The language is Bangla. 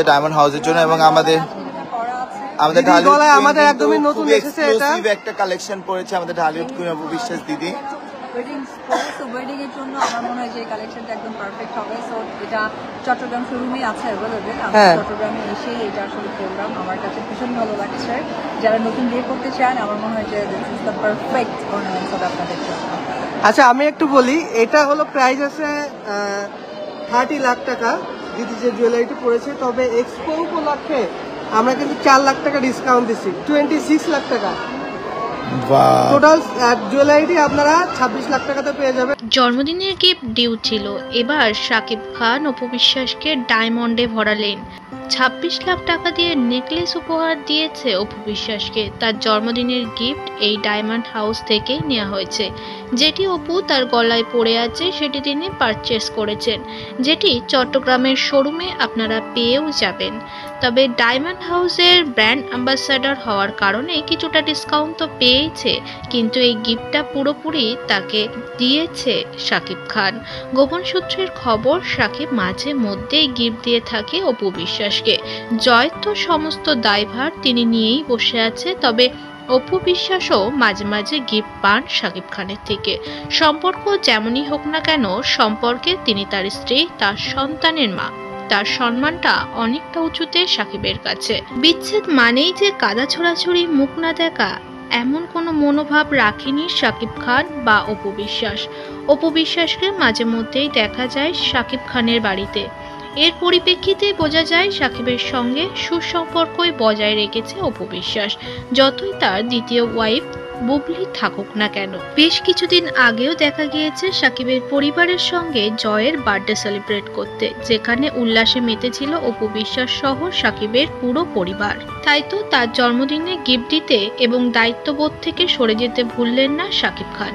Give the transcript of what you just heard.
ডায়মন্ড হাউসের জন্য এবং আমাদের আমাদের একদমই নতুন এসেছে, এটা একটা কালেকশন পড়েছে আমাদের ঢালিউড কুইন অপু বিশ্বাস দিদি। ওয়েডিং এর জন্য আমার মনে হয় যে কালেকশনটা একদম পারফেক্ট হবে। সো এটা চট্টগ্রাম শোরুমে আছে অ্যাভেলেবেল। আমি চট্টগ্রামে এসে এটা আসলে পরলাম, আমার কাছে ভীষণ ভালো লাগছে। যারা নতুন বিয়ে করতে চান আমার মনে হয় যে this is the perfect ornaments হবে আপনাদের জন্য। আচ্ছা আমি একটু বলি, এটা হলো প্রাইস আছে 30 লাখ টাকা দিদি যে জুয়েলারিটি পড়েছে, তবে এক্সপো উপলক্ষে আমরা কিন্তু 4 লাখ টাকা ডিসকাউন্ট দিচ্ছি, 26 লাখ টাকা টোটাল জুয়েলারিটি আপনারা 26 লাখ টাকাতে পেয়ে যাবেন। জন্মদিনের গিফট ডিউ ছিল, এবার শাকিব খান অপু বিশ্বাসকে ডায়মন্ডে ভরালেন। 26 লাখ টাকা দিয়ে নেকলেস উপহার দিয়েছে অপু বিশ্বাসকে। তার জন্মদিনের গিফট এই ডায়মন্ড হাউস থেকে নেওয়া হয়েছে। যেটি অপু তার গলায় পড়ে আছে সেটি তিনি পারচেস করেছেন, যেটি চট্টগ্রামের শোরুমে আপনারা পেয়েও যাবেন। তবে ডায়মন্ড হাউসের ব্র্যান্ড অ্যাম্বাসাডর হওয়ার কারণে কিছুটা ডিসকাউন্ট তো পেয়েছে, কিন্তু এই গিফটটা পুরোপুরি তাকে দিয়েছে শাকিব খান। গোপন সূত্রের খবর, শাকিব মাঝে মধ্যেই গিফট দিয়ে থাকে অপু বিশ্বাসকে। জয় তো সমস্ত দায়ভার তিনি নিয়েই বসে আছে, তবে অপু বিশ্বাসও মাঝে মাঝে গিফট পান শাকিব খানের থেকে। সম্পর্ক যেমনই হোক না কেন, সম্পর্কে তিনি তার স্ত্রী, তার সন্তানের মা। তার সম্মানটা অনেকটা উঁচুতে শাকিবের কাছে। বিচ্ছেদ মানেই যে কাদা ছোড়াছুড়ি, মুখ না দেখা, এমন কোনো মনোভাব রাখেনি শাকিব খান বা অপু বিশ্বাস। অপু বিশ্বাসকে মাঝে মধ্যেই দেখা যায় শাকিব খানের বাড়িতে। এর পরিপ্রেক্ষিতে বোঝা যায় শাকিবের সঙ্গে সুসম্পর্কই বজায় রেখেছে অপু বিশ্বাস, যতই তার দ্বিতীয় ওয়াইফ বুবলি থাকুক না কেন। বেশ কিছুদিন আগেও দেখা গিয়েছে শাকিবের পরিবারের সঙ্গে জয়ের বার্থডে সেলিব্রেট করতে, যেখানে উল্লাসে মেতেছিল অপু বিশ্বাস সহ শাকিবের পুরো পরিবার। তাই তো তার জন্মদিনে গিফট দিতে এবং দায়িত্ববোধ থেকে সরে যেতে ভুললেন না শাকিব খান।